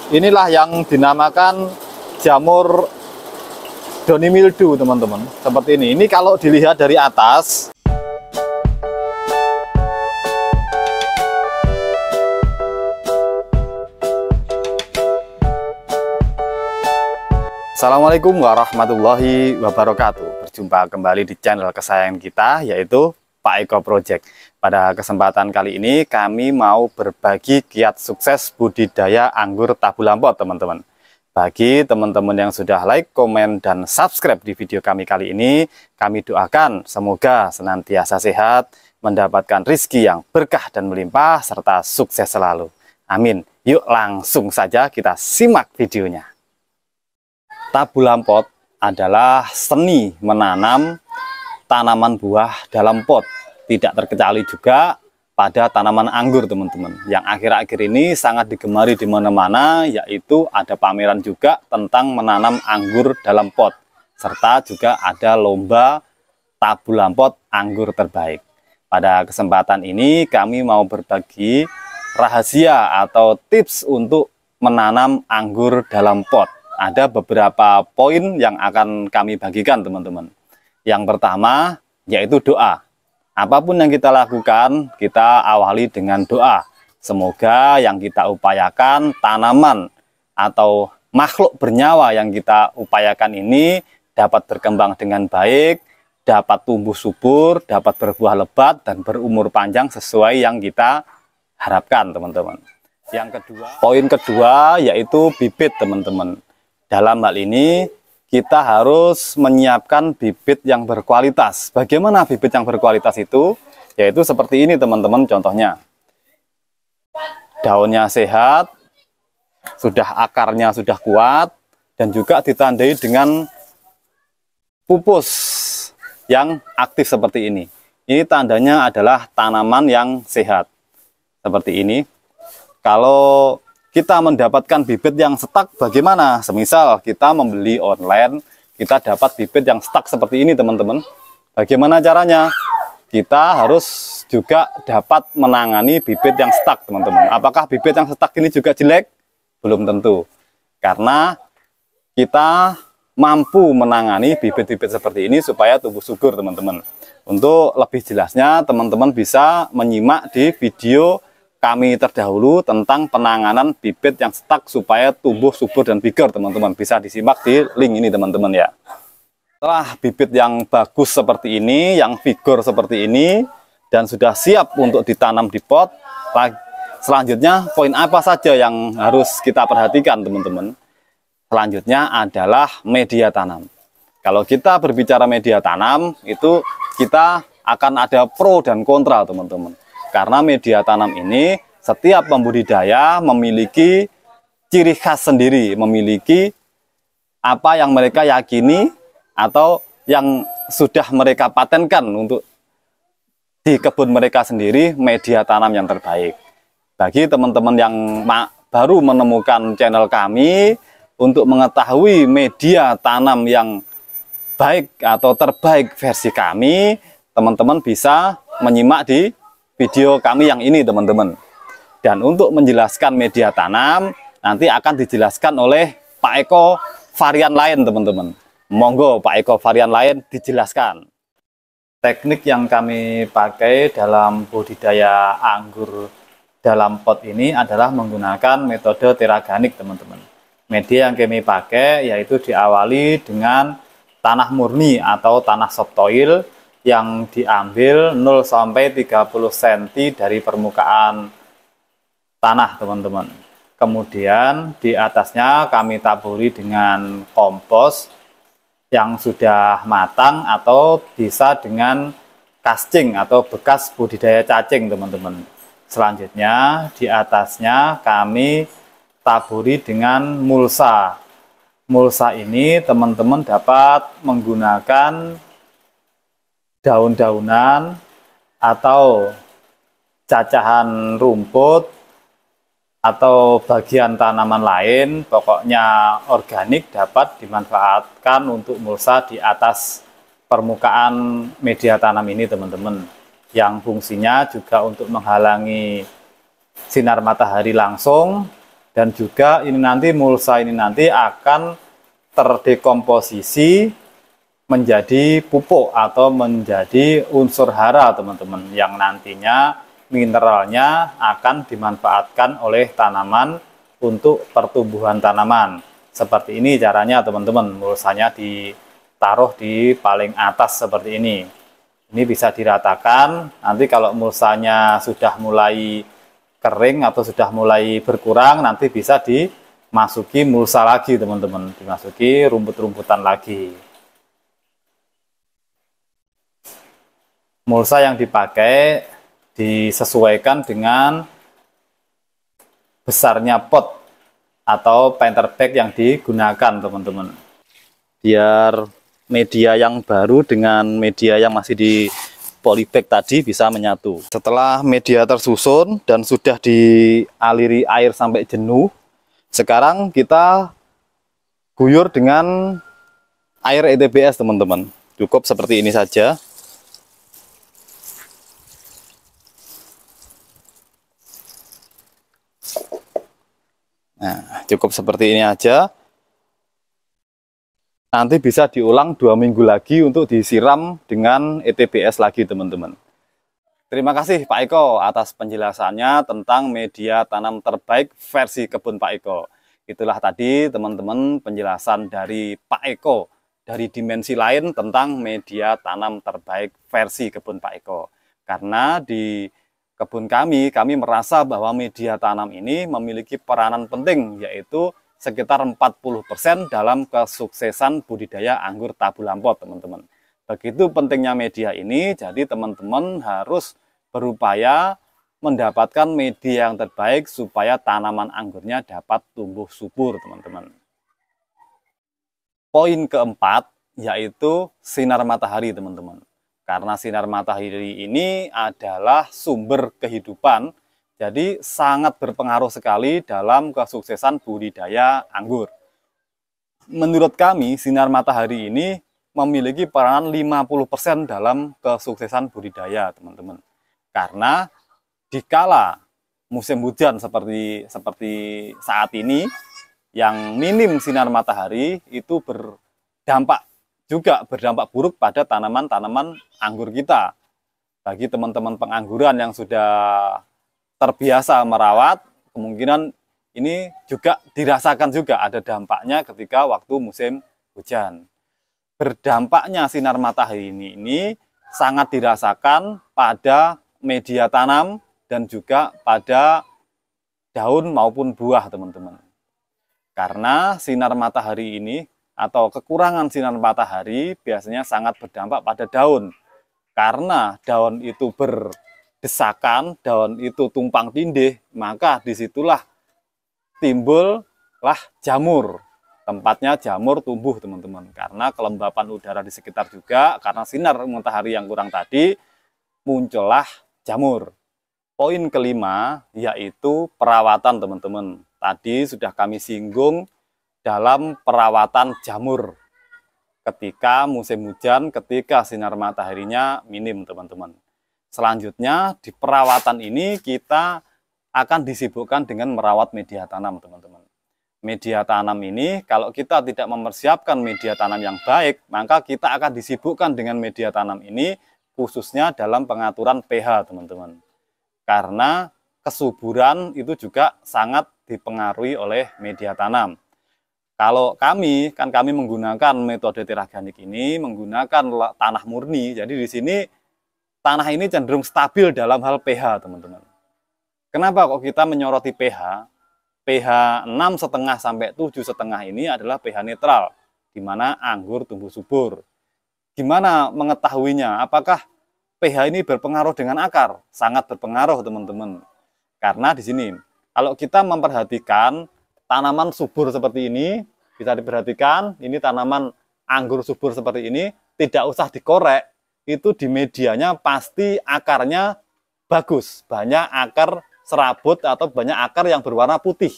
Inilah yang dinamakan jamur doni mildew, teman-teman. Seperti ini. Ini kalau dilihat dari atas. Assalamualaikum warahmatullahi wabarakatuh. Berjumpa kembali di channel kesayangan kita, yaitu Pak Eko Project. Pada kesempatan kali ini kami mau berbagi kiat sukses budidaya anggur tabu lampot, teman-teman. Bagi teman-teman yang sudah like, komen, dan subscribe di video kami kali ini, kami doakan semoga senantiasa sehat, mendapatkan rezeki yang berkah dan melimpah, serta sukses selalu. Amin. Yuk langsung saja kita simak videonya. Tabu lampot adalah seni menanam tanaman buah dalam pot. Tidak terkecuali juga pada tanaman anggur, teman-teman. Yang akhir-akhir ini sangat digemari di mana-mana, yaitu ada pameran juga tentang menanam anggur dalam pot. Serta juga ada lomba tabu lampot anggur terbaik. Pada kesempatan ini kami mau berbagi rahasia atau tips untuk menanam anggur dalam pot. Ada beberapa poin yang akan kami bagikan, teman-teman. Yang pertama yaitu doa. Apapun yang kita lakukan, kita awali dengan doa. Semoga yang kita upayakan, tanaman atau makhluk bernyawa yang kita upayakan ini dapat berkembang dengan baik, dapat tumbuh subur, dapat berbuah lebat, dan berumur panjang sesuai yang kita harapkan, teman-teman. Yang kedua, poin kedua yaitu bibit, teman-teman. Dalam hal ini, kita harus menyiapkan bibit yang berkualitas. Bagaimana bibit yang berkualitas itu? Yaitu seperti ini, teman-teman, contohnya. Daunnya sehat, akarnya sudah kuat, dan juga ditandai dengan pupus yang aktif seperti ini. Ini tandanya adalah tanaman yang sehat. Seperti ini. Kalau kita mendapatkan bibit yang stuck bagaimana? Semisal kita membeli online, kita dapat bibit yang stuck seperti ini, teman-teman. Bagaimana caranya? Kita harus juga dapat menangani bibit yang stuck, teman-teman. Apakah bibit yang stuck ini juga jelek? Belum tentu. Karena kita mampu menangani bibit-bibit seperti ini supaya tumbuh subur, teman-teman. Untuk lebih jelasnya, teman-teman bisa menyimak di video kami terdahulu tentang penanganan bibit yang stuck supaya tumbuh subur dan vigor, teman-teman. Bisa disimak di link ini, teman-teman, ya. Setelah bibit yang bagus seperti ini, yang vigor seperti ini, dan sudah siap untuk ditanam di pot, selanjutnya poin apa saja yang harus kita perhatikan, teman-teman? Selanjutnya adalah media tanam. Kalau kita berbicara media tanam, itu kita akan ada pro dan kontra, teman-teman. Karena media tanam ini setiap pembudidaya memiliki ciri khas sendiri, memiliki apa yang mereka yakini atau yang sudah mereka patenkan untuk di kebun mereka sendiri, media tanam yang terbaik. Bagi teman-teman yang baru menemukan channel kami, untuk mengetahui media tanam yang baik atau terbaik versi kami, teman-teman bisa menyimak di video kami yang ini, teman-teman. Dan untuk menjelaskan media tanam, nanti akan dijelaskan oleh Pak Eko varian lain, teman-teman. Monggo Pak Eko varian lain dijelaskan. Teknik yang kami pakai dalam budidaya anggur dalam pot ini adalah menggunakan metode teraganik, teman-teman. Media yang kami pakai yaitu diawali dengan tanah murni atau tanah subsoil yang diambil 0 sampai 30 cm dari permukaan tanah, teman-teman. Kemudian di atasnya kami taburi dengan kompos yang sudah matang atau bisa dengan casing atau bekas budidaya cacing, teman-teman. Selanjutnya di atasnya kami taburi dengan mulsa. Mulsa ini teman-teman dapat menggunakan daun-daunan atau cacahan rumput atau bagian tanaman lain, pokoknya organik, dapat dimanfaatkan untuk mulsa di atas permukaan media tanam ini, teman-teman. Yang fungsinya juga untuk menghalangi sinar matahari langsung Dan juga ini nanti mulsa ini nanti akan terdekomposisi menjadi pupuk atau menjadi unsur hara teman-teman, yang nantinya mineralnya akan dimanfaatkan oleh tanaman untuk pertumbuhan tanaman. Seperti ini caranya teman-teman, mulsanya ditaruh di paling atas seperti ini. Ini bisa diratakan, nanti kalau mulsanya sudah mulai kering atau sudah mulai berkurang, nanti bisa dimasuki mulsa lagi teman-teman, dimasuki rumput-rumputan lagi. Mulsa yang dipakai disesuaikan dengan besarnya pot atau planter bag yang digunakan teman-teman, biar media yang baru dengan media yang masih di polybag tadi bisa menyatu. Setelah media tersusun dan sudah dialiri air sampai jenuh, sekarang kita guyur dengan air ETBS teman-teman. Cukup seperti ini saja. Nah, cukup seperti ini aja. Nanti bisa diulang 2 minggu lagi untuk disiram dengan ETBS lagi teman-teman. Terima kasih Pak Eko atas penjelasannya tentang media tanam terbaik versi kebun Pak Eko. Itulah tadi teman-teman penjelasan dari Pak Eko dari dimensi lain tentang media tanam terbaik versi kebun Pak Eko. Karena di kebun kami merasa bahwa media tanam ini memiliki peranan penting, yaitu sekitar 40% dalam kesuksesan budidaya anggur tabu lampot teman-teman. Begitu pentingnya media ini, jadi teman-teman harus berupaya mendapatkan media yang terbaik supaya tanaman anggurnya dapat tumbuh subur teman-teman. Poin keempat yaitu sinar matahari teman-teman. Karena sinar matahari ini adalah sumber kehidupan, jadi sangat berpengaruh sekali dalam kesuksesan budidaya anggur. Menurut kami, sinar matahari ini memiliki peranan 50% dalam kesuksesan budidaya, teman-teman. Karena dikala musim hujan seperti saat ini, yang minim sinar matahari itu berdampak buruk pada tanaman-tanaman anggur kita. Bagi teman-teman pengangguran yang sudah terbiasa merawat, kemungkinan ini juga dirasakan juga ada dampaknya ketika waktu musim hujan. Berdampaknya sinar matahari ini sangat dirasakan pada media tanam dan juga pada daun maupun buah teman-teman. Karena sinar matahari ini atau kekurangan sinar matahari biasanya sangat berdampak pada daun. Karena daun itu berdesakan, daun itu tumpang tindih, maka disitulah timbullah jamur. Tempatnya jamur tumbuh teman-teman. Karena kelembapan udara di sekitar juga, karena sinar matahari yang kurang tadi, muncullah jamur. Poin kelima yaitu perawatan teman-teman. Tadi sudah kami singgung dalam perawatan jamur. Ketika musim hujan, ketika sinar mataharinya minim teman-teman. Selanjutnya di perawatan ini kita akan disibukkan dengan merawat media tanam teman-teman. Media tanam ini kalau kita tidak mempersiapkan media tanam yang baik, maka kita akan disibukkan dengan media tanam ini khususnya dalam pengaturan pH teman-teman. Karena kesuburan itu juga sangat dipengaruhi oleh media tanam. Kalau kami menggunakan metode teraganik ini menggunakan tanah murni. Jadi di sini tanah ini cenderung stabil dalam hal pH, teman-teman. Kenapa kok kita menyoroti pH? pH 6,5 sampai 7,5 ini adalah pH netral, di mana anggur tumbuh subur. Gimana mengetahuinya? Apakah pH ini berpengaruh dengan akar? Sangat berpengaruh, teman-teman. Karena di sini, kalau kita memperhatikan tanaman subur seperti ini, bisa diperhatikan, ini tanaman anggur subur seperti ini, tidak usah dikorek, itu di medianya pasti akarnya bagus, banyak akar serabut atau banyak akar yang berwarna putih.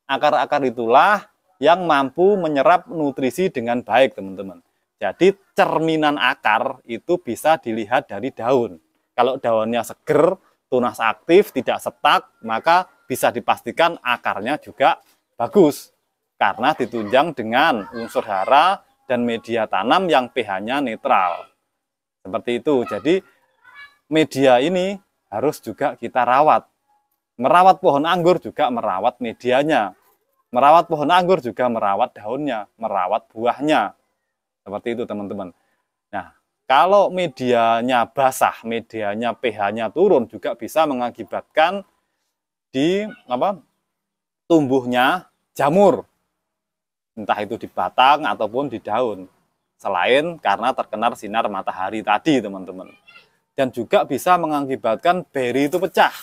Akar-akar itulah yang mampu menyerap nutrisi dengan baik, teman-teman. Jadi cerminan akar itu bisa dilihat dari daun. Kalau daunnya seger, tunas aktif, tidak setak, maka bisa dipastikan akarnya juga bagus karena ditunjang dengan unsur hara dan media tanam yang pH-nya netral. Seperti itu. Jadi media ini harus juga kita rawat. Merawat pohon anggur juga merawat medianya. Merawat pohon anggur juga merawat daunnya, merawat buahnya. Seperti itu teman-teman. Nah, kalau medianya basah, medianya pH-nya turun juga bisa mengakibatkan tumbuhnya jamur. Entah itu di batang ataupun di daun. Selain karena terkena sinar matahari tadi, teman-teman. Dan juga bisa mengakibatkan beri itu pecah.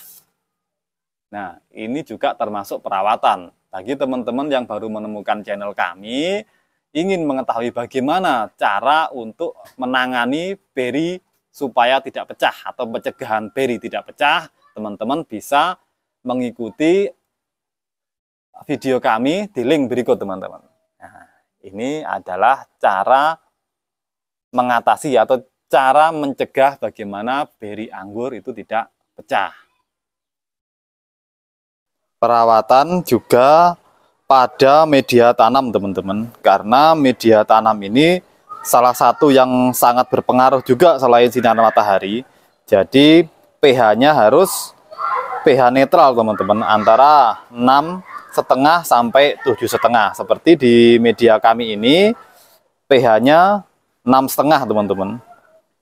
Nah, ini juga termasuk perawatan. Bagi teman-teman yang baru menemukan channel kami, ingin mengetahui bagaimana cara untuk menangani beri supaya tidak pecah atau pencegahan beri tidak pecah, teman-teman bisa mengikuti video kami di link berikut, teman-teman. Nah, ini adalah cara mengatasi atau cara mencegah bagaimana beri anggur itu tidak pecah. Perawatan juga pada media tanam, teman-teman, karena media tanam ini salah satu yang sangat berpengaruh juga selain sinar matahari. Jadi pH-nya harus pH netral, teman-teman, antara 6,5 sampai 7,5. Seperti di media kami ini pH-nya 6,5, teman-teman.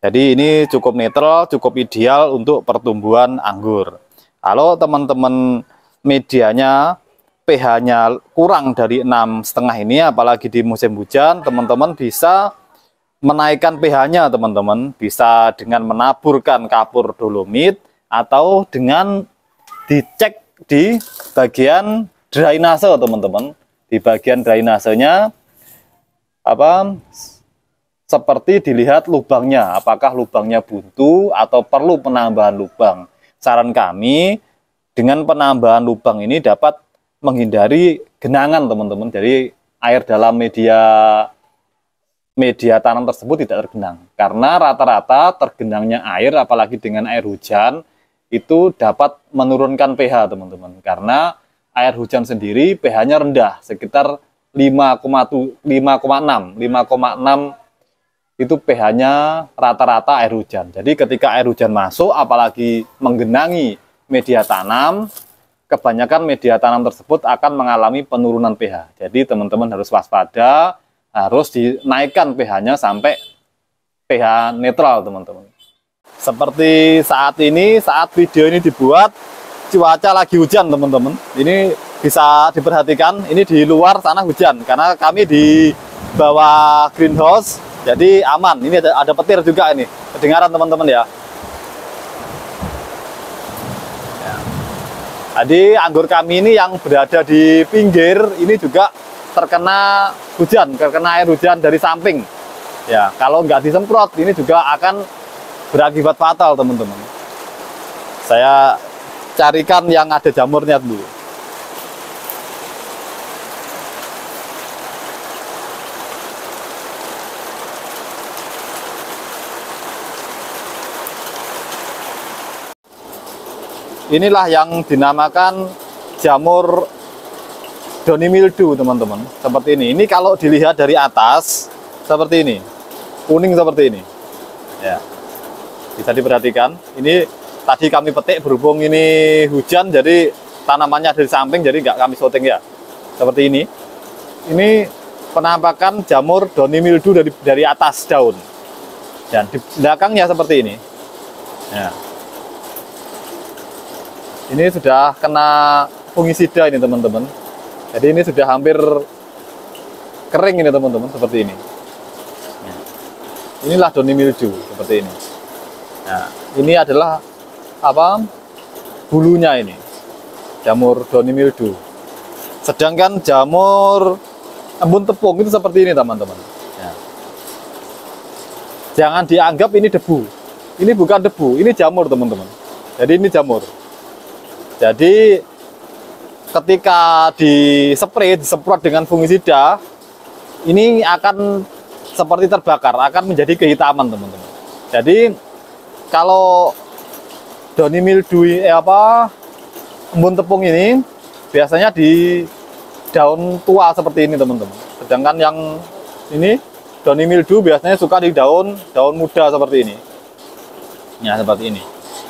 Jadi ini cukup netral, cukup ideal untuk pertumbuhan anggur. Kalau teman-teman medianya pH-nya kurang dari 6,5 ini, apalagi di musim hujan, teman-teman bisa menaikkan pH-nya, teman-teman. Bisa dengan menaburkan kapur dolomit atau dengan dicek di bagian drainase, teman-teman. Di bagian drainasenya seperti dilihat lubangnya, apakah lubangnya buntu atau perlu penambahan lubang. Saran kami, dengan penambahan lubang ini dapat menghindari genangan, teman-teman. Jadi air dalam media tanam tersebut tidak tergenang. Karena rata-rata tergenangnya air, apalagi dengan air hujan, itu dapat menurunkan pH, teman-teman. Karena air hujan sendiri pH-nya rendah, sekitar 5,6 itu pH-nya rata-rata air hujan. Jadi ketika air hujan masuk, apalagi menggenangi media tanam, kebanyakan media tanam tersebut akan mengalami penurunan pH. Jadi teman-teman harus waspada, harus dinaikkan pH-nya sampai pH netral, teman-teman. Seperti saat ini, saat video ini dibuat, cuaca lagi hujan, teman-teman. Ini bisa diperhatikan, ini di luar sana hujan, karena kami di bawah greenhouse, jadi aman. Ini ada petir juga ini, kedengaran teman-teman ya. Jadi anggur kami ini yang berada di pinggir ini juga terkena hujan, terkena air hujan dari samping. Ya, kalau nggak disemprot ini juga akan berakibat fatal, teman-teman. Saya carikan yang ada jamurnya dulu. Inilah yang dinamakan jamur downy mildew, teman-teman. Seperti ini. Ini kalau dilihat dari atas seperti ini, kuning seperti ini. Ya, bisa diperhatikan. Ini tadi kami petik, berhubung ini hujan, jadi tanamannya dari samping, jadi nggak kami syuting ya. Seperti ini. Ini penampakan jamur downy mildew dari atas daun. Dan di belakangnya seperti ini. Ya. Ini sudah kena fungisida ini, teman-teman. Jadi ini sudah hampir kering ini, teman-teman, seperti ini. Inilah downy mildew seperti ini. Nah, ini adalah bulunya ini, jamur downy mildew. Sedangkan jamur embun tepung itu seperti ini, teman-teman. Ya. Jangan dianggap ini debu. Ini bukan debu, ini jamur, teman-teman. Jadi ini jamur. Jadi ketika disemprot dengan fungisida, ini akan seperti terbakar, akan menjadi kehitaman, teman-teman. Jadi kalau downy mildew embun tepung ini biasanya di daun tua seperti ini teman-teman. Sedangkan yang ini Downy Mildew biasanya suka di daun muda seperti ini. Ya, seperti ini.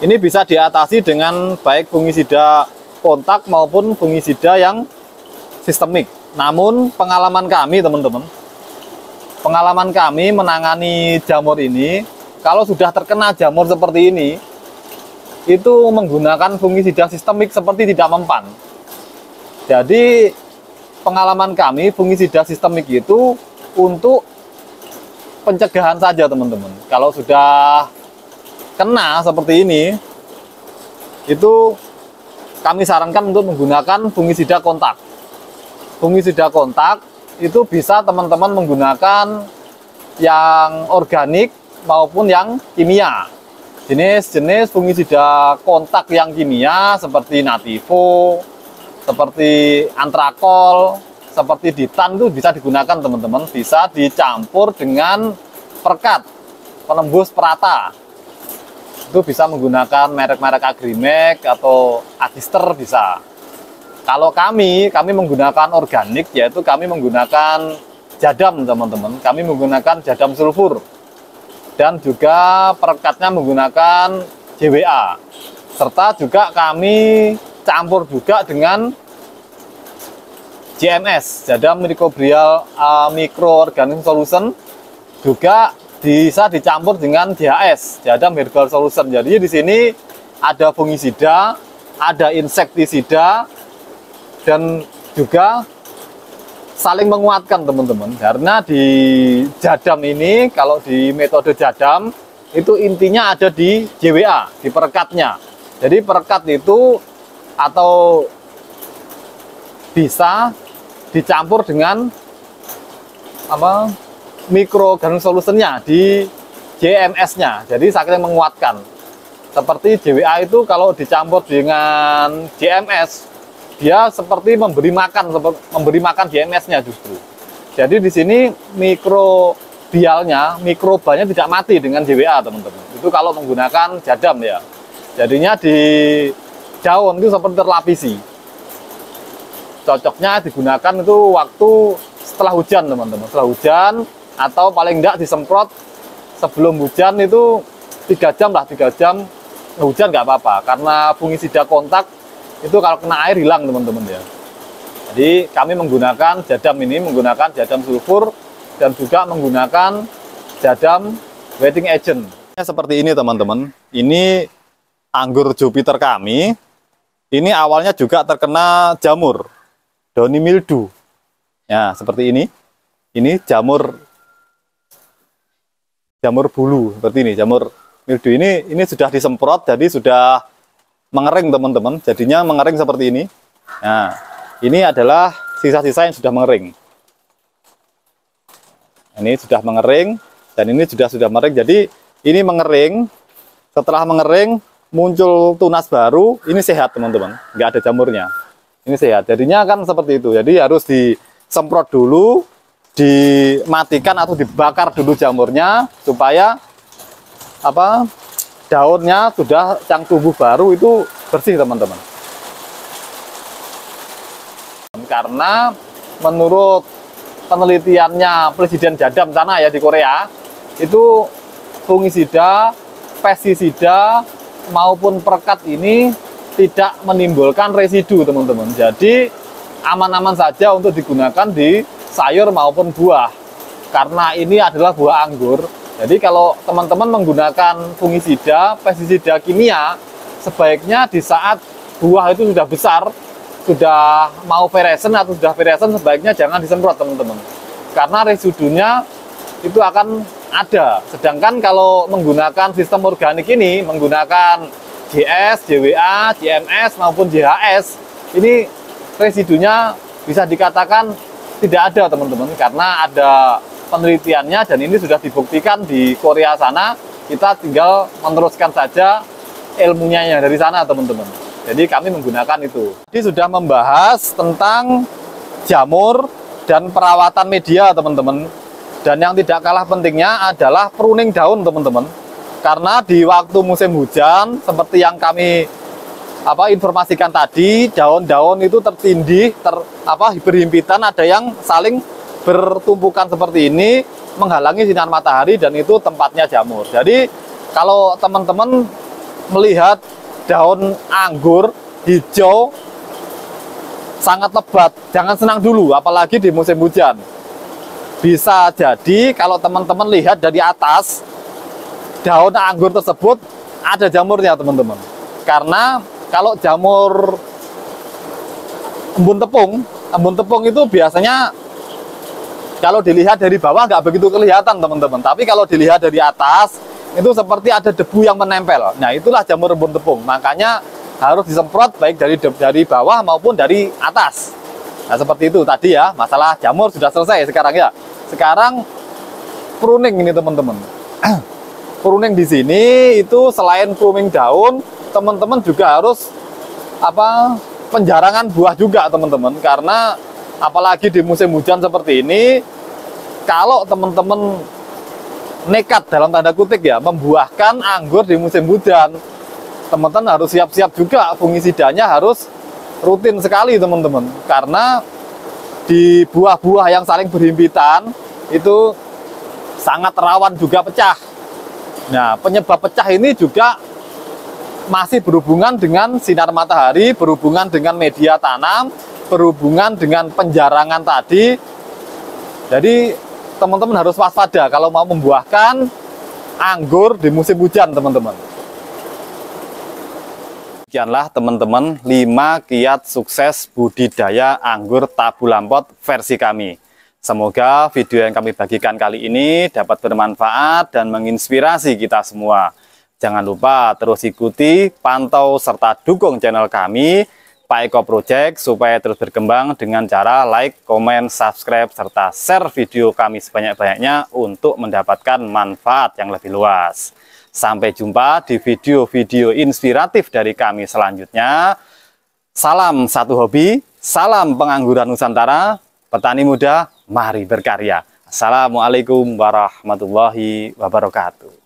Ini bisa diatasi dengan baik fungisida kontak maupun fungisida yang sistemik. Namun pengalaman kami teman-teman, pengalaman kami menangani jamur ini, kalau sudah terkena jamur seperti ini, itu menggunakan fungisida sistemik seperti tidak mempan. Jadi pengalaman kami fungisida sistemik itu untuk pencegahan saja teman-teman. Kalau sudah kena seperti ini, itu kami sarankan untuk menggunakan fungisida kontak. Fungisida kontak itu bisa teman-teman menggunakan yang organik maupun yang kimia. Jenis-jenis fungisida kontak yang kimia seperti Nativo, seperti Antrakol, seperti Ditan itu bisa digunakan teman-teman. Bisa dicampur dengan perekat, penembus perata. Itu bisa menggunakan merek-merek Agrimek atau Agister bisa. Kalau kami menggunakan organik, yaitu kami menggunakan jadam teman-teman. Kami menggunakan jadam sulfur dan juga perekatnya menggunakan JWA. Serta juga kami campur juga dengan JMS, jadam microbial microorganism solution, juga bisa dicampur dengan JHS, jadam herbal solution. Jadi di sini ada fungisida, ada insektisida, dan juga saling menguatkan teman-teman. Karena di jadam ini, kalau di metode jadam itu intinya ada di JWA, di perekatnya. Jadi perekat itu atau bisa dicampur dengan apa, microorganism solutionnya di JMS-nya. Jadi saling menguatkan. Seperti JWA itu kalau dicampur dengan JMS, dia seperti memberi makan JMS-nya justru. Jadi di sini mikrobanya tidak mati dengan JWA teman-teman. Itu kalau menggunakan jadam ya. Jadinya di daun itu seperti terlapisi. Cocoknya digunakan itu waktu setelah hujan teman-teman. Setelah hujan atau paling enggak disemprot sebelum hujan itu 3 jam lah, 3 jam. Hujan nggak apa-apa karena fungisida kontak itu kalau kena air hilang teman-teman ya. Jadi kami menggunakan jadam ini, menggunakan jadam sulfur dan juga menggunakan jadam wetting agent. Seperti ini teman-teman. Ini anggur Jupiter kami. Ini awalnya juga terkena jamur Downy Mildew. Ya, seperti ini. Ini jamur bulu seperti ini, jamur mildew ini sudah disemprot, jadi sudah mengering teman-teman. Jadinya mengering seperti ini. Nah, ini adalah sisa-sisa yang sudah mengering. Ini sudah mengering dan ini sudah mengering. Jadi ini mengering. Setelah mengering muncul tunas baru. Ini sehat teman-teman, nggak ada jamurnya. Ini sehat. Jadinya kan seperti itu. Jadi harus disemprot dulu, dimatikan atau dibakar dulu jamurnya supaya apa, daunnya sudah yang tumbuh baru itu bersih teman-teman. Karena menurut penelitiannya Presiden Jadam sana ya di Korea, itu fungisida, pestisida maupun perekat ini tidak menimbulkan residu teman-teman. Jadi aman-aman saja untuk digunakan di sayur maupun buah. Karena ini adalah buah anggur. Jadi kalau teman-teman menggunakan fungisida, pestisida kimia, sebaiknya di saat buah itu sudah besar, sudah mau feresen atau sudah feresen, sebaiknya jangan disemprot teman-teman. Karena residunya itu akan ada. Sedangkan kalau menggunakan sistem organik ini, menggunakan JS, JWA, JMS maupun JHS, ini residunya bisa dikatakan tidak ada teman-teman, karena ada penelitiannya dan ini sudah dibuktikan di Korea sana. Kita tinggal meneruskan saja ilmunya yang dari sana teman-teman. Jadi kami menggunakan itu. Jadi sudah membahas tentang jamur dan perawatan media teman-teman. Dan yang tidak kalah pentingnya adalah pruning daun teman-teman. Karena di waktu musim hujan seperti yang kami informasikan tadi, daun-daun itu tertindih, berhimpitan, ada yang saling bertumpukan seperti ini, menghalangi sinar matahari, dan itu tempatnya jamur. Jadi kalau teman-teman melihat daun anggur hijau sangat lebat, jangan senang dulu, apalagi di musim hujan. Bisa jadi kalau teman-teman lihat dari atas, daun anggur tersebut ada jamurnya, teman-teman. Karena kalau jamur embun tepung itu biasanya kalau dilihat dari bawah nggak begitu kelihatan, teman-teman. Tapi kalau dilihat dari atas, itu seperti ada debu yang menempel. Nah, itulah jamur embun tepung. Makanya harus disemprot baik dari bawah maupun dari atas. Nah, seperti itu tadi ya, masalah jamur sudah selesai sekarang ya. Sekarang pruning ini, teman-teman. Pruning di sini itu selain pruning daun, teman-teman juga harus penjarangan buah juga, teman-teman. Karena apalagi di musim hujan seperti ini, kalau teman-teman nekat dalam tanda kutip ya membuahkan anggur di musim hujan, teman-teman harus siap-siap juga, fungisidanya harus rutin sekali, teman-teman. Karena di buah-buah yang saling berhimpitan itu sangat rawan juga pecah. Nah, penyebab pecah ini juga masih berhubungan dengan sinar matahari, berhubungan dengan media tanam, berhubungan dengan penjarangan tadi. Jadi teman-teman harus waspada kalau mau membuahkan anggur di musim hujan, teman-teman. Sekianlah teman-teman 5 kiat sukses budidaya anggur Tabu Lampot versi kami. Semoga video yang kami bagikan kali ini dapat bermanfaat dan menginspirasi kita semua. Jangan lupa terus ikuti, pantau, serta dukung channel kami, Pak Eko Project, supaya terus berkembang dengan cara like, komen, subscribe, serta share video kami sebanyak-banyaknya untuk mendapatkan manfaat yang lebih luas. Sampai jumpa di video-video inspiratif dari kami selanjutnya. Salam satu hobi, salam pengangguran Nusantara, petani muda, mari berkarya. Assalamualaikum warahmatullahi wabarakatuh.